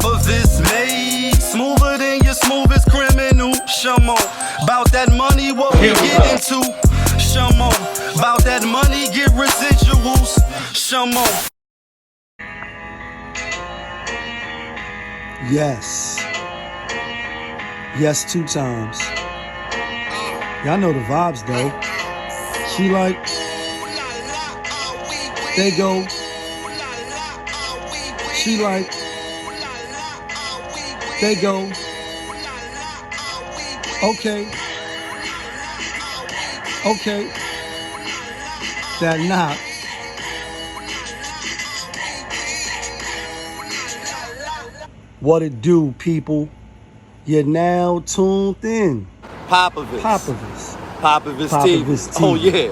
For this made smoother than your smoothest criminal. Shamo, about that money, what we get into. Shamo, about that money, get residuals. Shamo. Yes. Yes, 2 times. Y'all know the vibes though. She like, they go. She like, they go. Okay. Okay. That knock. What it do, people? You're now tuned in. Popovich. Popovich TV. TV. Oh yeah.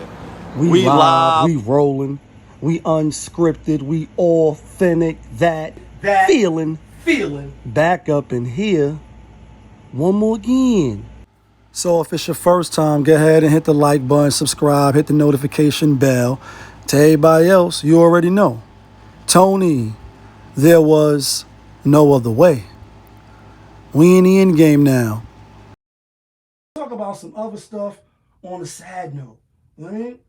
We live, we rolling, we unscripted, we authentic, that feeling back up in here one more again. So if it's your first time, go ahead and hit the like button, subscribe, hit the notification bell. To everybody else, you already know. Tony, there was no other way. We in the end game now. Talk about some other stuff on a sad note. You know what I mean?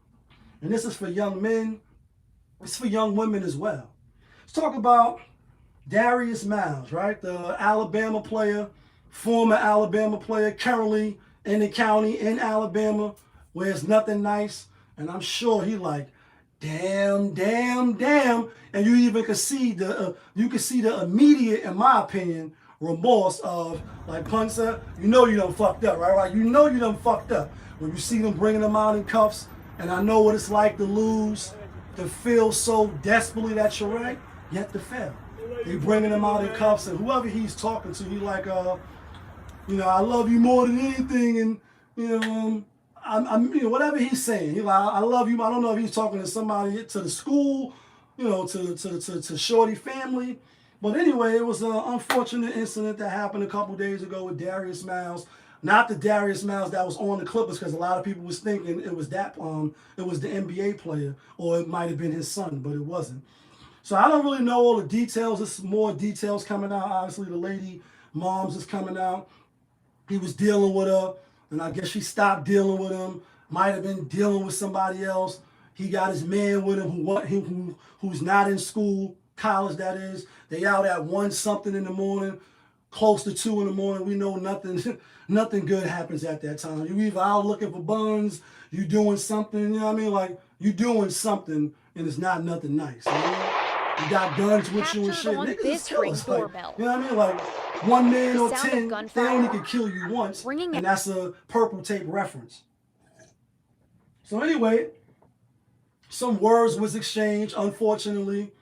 And this is for young men. It's for young women as well. Let's talk about Darius Miles, right? The Alabama player, former Alabama player, currently in the county in Alabama where it's nothing nice. And I'm sure he like, damn. And you even could see the immediate, in my opinion, remorse of like Punza, you know you done fucked up, right? You know you done fucked up. When you see them bringing them out in cuffs, and I know what it's like to lose, to feel so desperately that you're right, yet to fail. They bringing them out in cuffs, and whoever he's talking to, he like, you know, I love you more than anything, and you know, I'm you know, whatever he's saying, he like, I love you. I don't know if he's talking to somebody, to the school, you know, to Shorty family. But anyway, it was an unfortunate incident that happened a couple days ago with Darius Miles. Not the Darius Miles that was on the Clippers, because a lot of people was thinking it was that it was the NBA player, or it might have been his son, but it wasn't. So I don't really know all the details. There's more details coming out. Obviously, the lady moms is coming out. He was dealing with her, and I guess she stopped dealing with him. Might have been dealing with somebody else. He got his man with him who's not in school, college that is. They out at 1 something in the morning, close to 2 in the morning. We know nothing good happens at that time. You either out looking for buns, you doing something, you know what I mean? Like, you doing something and it's not nothing nice. You know? You got guns with you and shit. Niggas is killers. Like, you know what I mean? Like, 1 man or 10, they only can kill you once. And that's a purple tape reference. So anyway, some words was exchanged, unfortunately.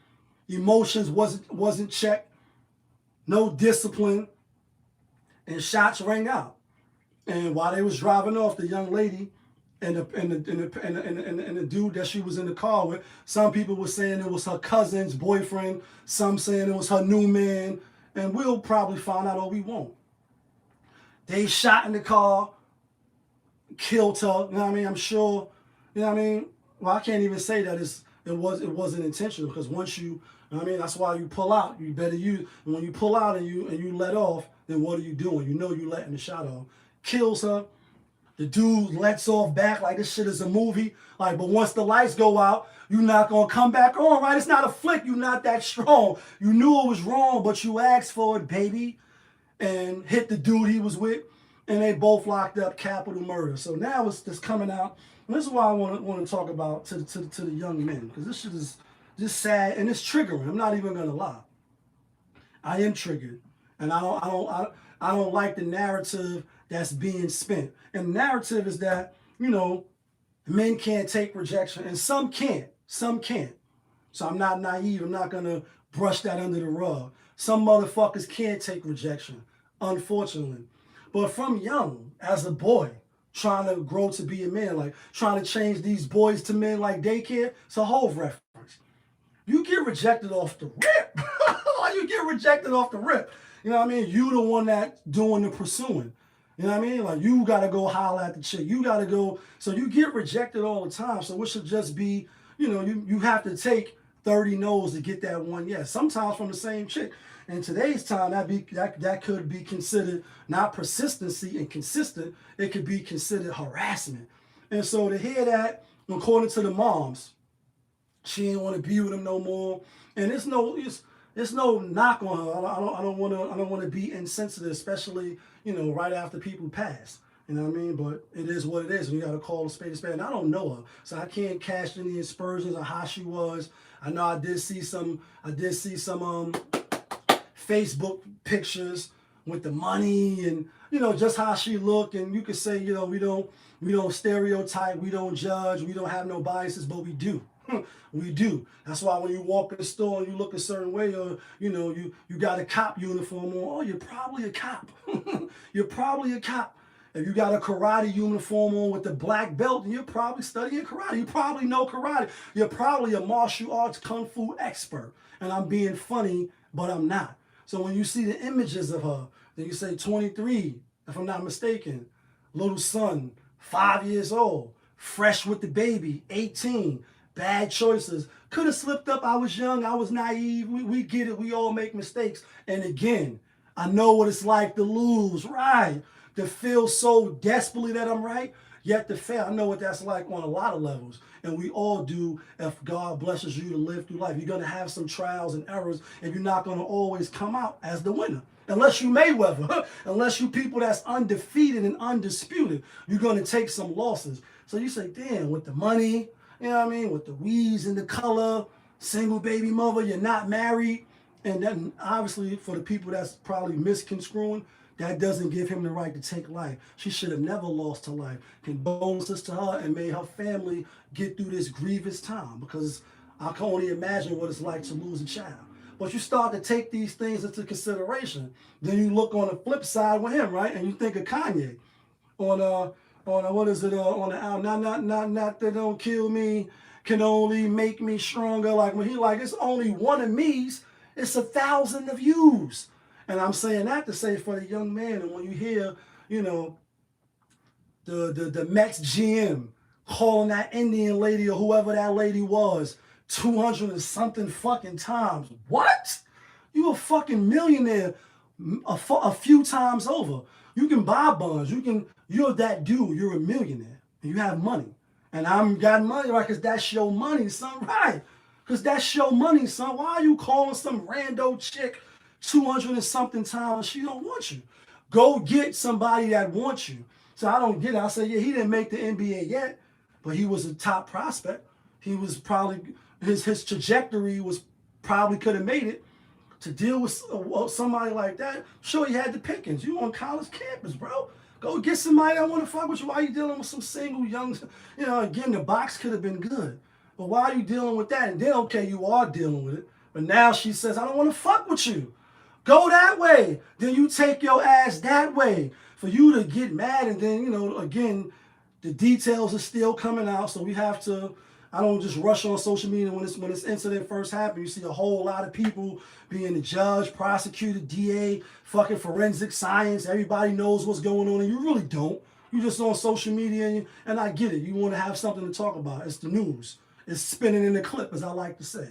Emotions wasn't checked. No discipline. And shots rang out. And while they was driving off, the young lady and the dude that she was in the car with, some people were saying it was her cousin's boyfriend, some saying it was her new man, and we'll probably find out, or we won't. They shot in the car, killed her, you know what I mean? I'm sure, you know what I mean? Well, I can't even say that it wasn't intentional, because once you know what I mean, that's why you pull out. You better use, and when you pull out and you let off, then what are you doing? You know you letting the shot off. Kills her. The dude lets off back like this shit is a movie. Like, but once the lights go out, you're not gonna come back on, right? It's not a flick. You're not that strong. You knew it was wrong, but you asked for it, baby. And hit the dude he was with, and they both locked up, capital murder. So now it's just coming out. And this is why I want to talk about to the young men, because this shit is just sad and it's triggering. I'm not even gonna lie. I am triggered, and I don't like the narrative that's being spent. And the narrative is that, you know, men can't take rejection, and some can't. Some can't. So I'm not naive. I'm not gonna brush that under the rug. Some motherfuckers can't take rejection, unfortunately. But from young, as a boy, trying to grow to be a man, like trying to change these boys to men like daycare, it's a whole reference. You get rejected off the rip. You get rejected off the rip. You know what I mean? You the one that doing the pursuing. You know what I mean? Like, you got to go holler at the chick. You got to go. So you get rejected all the time. So it should just be, you know, you have to take 30 no's to get that one yes. Sometimes from the same chick. In today's time, that could be considered not persistency and consistent. It could be considered harassment. And so to hear that, according to the moms, she didn't want to be with him no more. And it's no knock on her. I don't want to be insensitive, especially right after people pass. You know what I mean? But it is what it is. And you got to call a spade a spade. And I don't know her, so I can't cast any aspersions on how she was. I know I did see some Facebook pictures with the money and just how she looked. And you could say we don't stereotype, we don't judge, we don't have no biases, but we do. We do. That's why when you walk in the store and you look a certain way, or you got a cop uniform on, oh, you're probably a cop. You're probably a cop. If you got a karate uniform on with the black belt, you're probably studying karate. You probably know karate. You're probably a martial arts kung fu expert. And I'm being funny, but I'm not. So when you see the images of her, then you say 23, if I'm not mistaken, little son, 5 years old, fresh with the baby, 18, bad choices. Could have slipped up. I was young. I was naive. We get it. We all make mistakes. And again, I know what it's like to lose, right? To feel so desperately that I'm right, yet to fail. I know what that's like on a lot of levels. And we all do if God blesses you to live through life. You're going to have some trials and errors, and you're not going to always come out as the winner. Unless you Mayweather, unless you people that's undefeated and undisputed, you're going to take some losses. So you say, damn, with the money, you know what I mean, with the weeds and the color, single baby mother, you're not married. And then obviously for the people that's probably misconstruing, that doesn't give him the right to take life. She should have never lost her life. Condolences to her, and may her family get through this grievous time, because I can only imagine what it's like to lose a child. But you start to take these things into consideration. Then you look on the flip side with him, right? And you think of Kanye on what is it, on the album, not that don't kill me, can only make me stronger. Like when he like, it's only one of me's, it's 1,000 of you's. And I'm saying that to say for the young man, and when you hear, the Mets GM calling that Indian lady or whoever that lady was 200 and something fucking times. What? You a fucking millionaire a few times over. You can buy bonds. You're that dude. You're a millionaire. And you have money. And I'm got money, right? Because that's your money, son. Right. Because that's your money, son. Why are you calling some rando chick 200 and something times? She don't want you. Go get somebody that wants you. So I don't get it. I say, yeah, he didn't make the NBA yet, but he was a top prospect. He was probably, his trajectory was probably could have made it. To deal with somebody like that, sure, you had the pickings. You on college campus, bro. Go get somebody that want to fuck with you. Why are you dealing with some single young, again, the box could have been good. But why are you dealing with that? And then, okay, you are dealing with it. But now she says, I don't want to fuck with you. Go that way. Then you take your ass that way. For you to get mad, and then, again, the details are still coming out. So we have to, I don't just rush on social media when this incident first happened. You see a whole lot of people being the judge, prosecutor, DA, fucking forensic science. Everybody knows what's going on, and you really don't. You just on social media, and I get it. You want to have something to talk about. It's the news. It's spinning in the clip, as I like to say.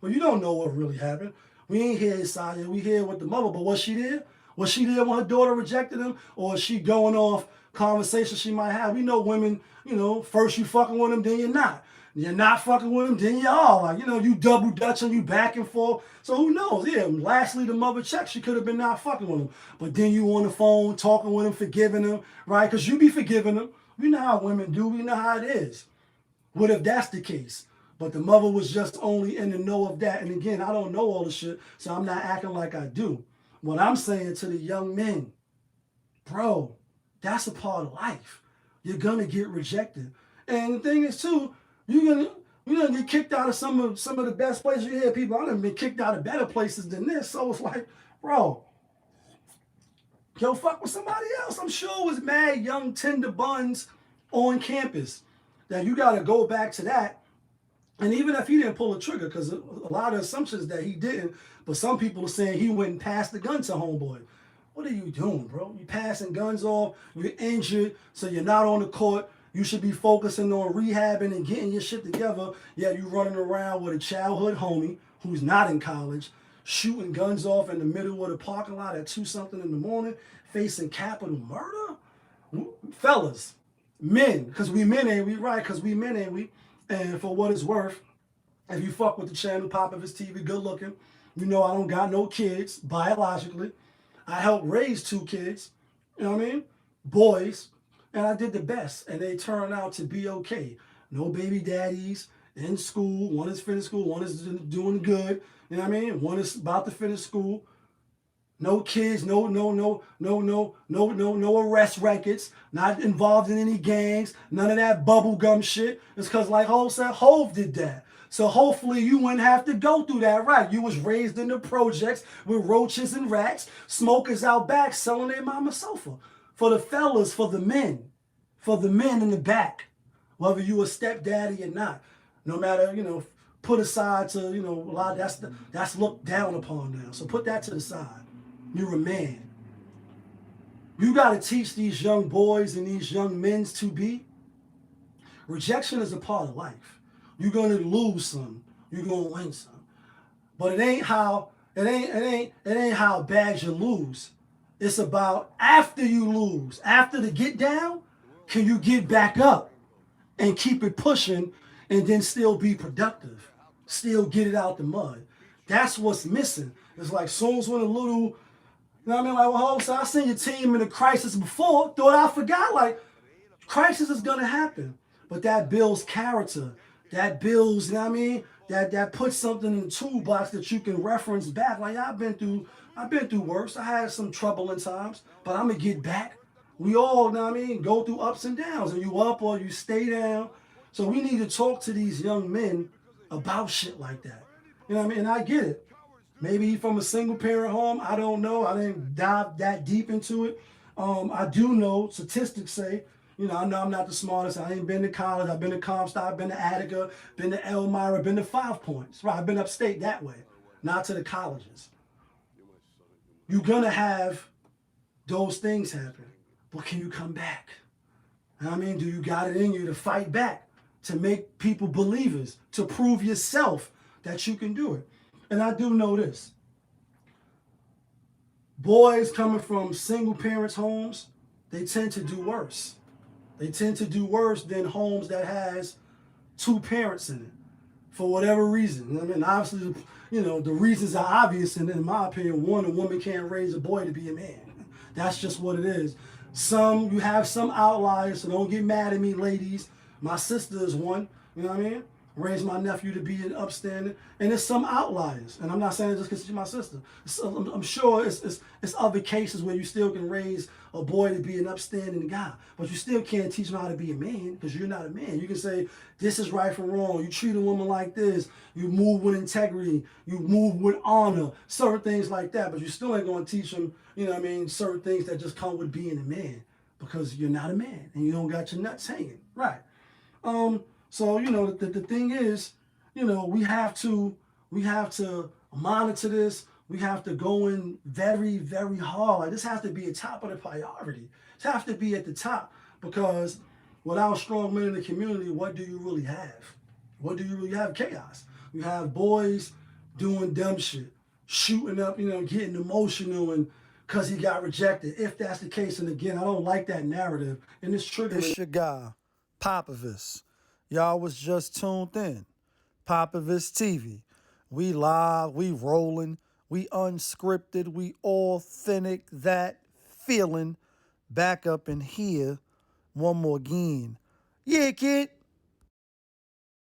But you don't know what really happened. We ain't hear his side yet. We hear with the mother, but was she there? Was she there when her daughter rejected him? Or is she going off conversations she might have? We know women, first you fucking with them, then you're not. You're not fucking with them, then you are. Like, you double dutch and you back and forth. So who knows? Yeah, lastly, the mother checked. She could have been not fucking with him. But then you on the phone talking with him, forgiving him, right? Because you be forgiving him. We know how women do. We know how it is. What if that's the case? But the mother was just only in the know of that. And again, I don't know all the shit, so I'm not acting like I do. What I'm saying to the young men, bro, that's a part of life. You're going to get rejected. And the thing is, too, you're gonna get kicked out of some of the best places. You hear people, I done been kicked out of better places than this. So it's like, bro, go fuck with somebody else. I'm sure it was mad young tender buns on campus that you got to go back to that. And even if he didn't pull a trigger, because a lot of assumptions that he didn't, but some people are saying he went and passed the gun to homeboy. What are you doing, bro? You passing guns off, you're injured, so you're not on the court. You should be focusing on rehabbing and getting your shit together. Yeah, you running around with a childhood homie who's not in college, shooting guns off in the middle of the parking lot at 2-something in the morning, facing capital murder? Fellas, men, because we men ain't we, right? Because we men ain't we. And for what it's worth, if you fuck with the channel, RiP TV, good looking, you know I don't got no kids biologically. I helped raise 2 kids, you know what I mean? Boys, and I did the best, and they turned out to be okay. No baby daddies in school. One is finished school, one is doing good, you know what I mean? One is about to finish school. No kids, no arrest records, not involved in any gangs, none of that bubblegum shit. It's because, like Hov said, Hov did that. So hopefully you wouldn't have to go through that, right? You was raised in the projects with roaches and rats, smokers out back selling their mama sofa. For the fellas, for the men in the back, whether you a stepdaddy or not, no matter, you know, put aside to, you know, a lot of that's looked down upon now. So put that to the side. You're a man. You got to teach these young boys and these young men to be. Rejection is a part of life. You're gonna lose some. You're gonna win some. But it ain't how bad you lose. It's about after you lose, after the get down, can you get back up and keep it pushing and then still be productive, still get it out the mud. That's what's missing. It's like soon as when a little. You know what I mean? Like, well, so I seen your team in a crisis before. Thought I forgot. Like, crisis is gonna happen, but that builds character. That builds. You know what I mean? That puts something in the toolbox that you can reference back. Like, I've been through worse. I had some troubling times, but I'm gonna get back. We all, you know what I mean, go through ups and downs, and you up or you stay down. So we need to talk to these young men about shit like that. You know what I mean? And I get it. Maybe from a single parent home. I don't know. I didn't dive that deep into it. I do know statistics say, you know, I know I'm not the smartest. I ain't been to college. I've been to Comstock, been to Attica, been to Elmira, been to 5 Points. Right, I've been upstate that way, not to the colleges. You're going to have those things happen. But can you come back? You know what I mean? Do you got it in you to fight back, to make people believers, to prove yourself that you can do it? And I do know this. Boys coming from single parents homes, they tend to do worse. They tend to do worse than homes that has 2 parents in it, for whatever reason. I mean, obviously, you know, the reasons are obvious, and in my opinion, one, a woman can't raise a boy to be a man. That's just what it is. You have some outliers, so don't get mad at me, ladies. My sister is one, you know what I mean? Raised my nephew to be an upstanding, and there's some outliers, and I'm not saying it just because she's my sister. I'm sure it's other cases where you still can raise a boy to be an upstanding guy, but you still can't teach him how to be a man because you're not a man. You can say this is right from wrong. You treat a woman like this. You move with integrity. You move with honor. Certain things like that, but you still ain't going to teach him. You know what I mean? Certain things that just come with being a man because you're not a man and you don't got your nuts hanging, right? So, you know, the thing is, you know, we have to monitor this. We have to go in very, very hard. Like, this has to be a top of the priority. This has to be at the top because without strong men in the community, what do you really have? What do you really have? Chaos. You have boys doing dumb shit, shooting up, you know, getting emotional and because he got rejected. If that's the case, and again, I don't like that narrative. And it's triggering. It's your guy, RiP. Y'all was just tuned in. RiP TV. We live, we rolling, we unscripted, we authentic, that feeling. Back up in here one more again. Yeah, kid.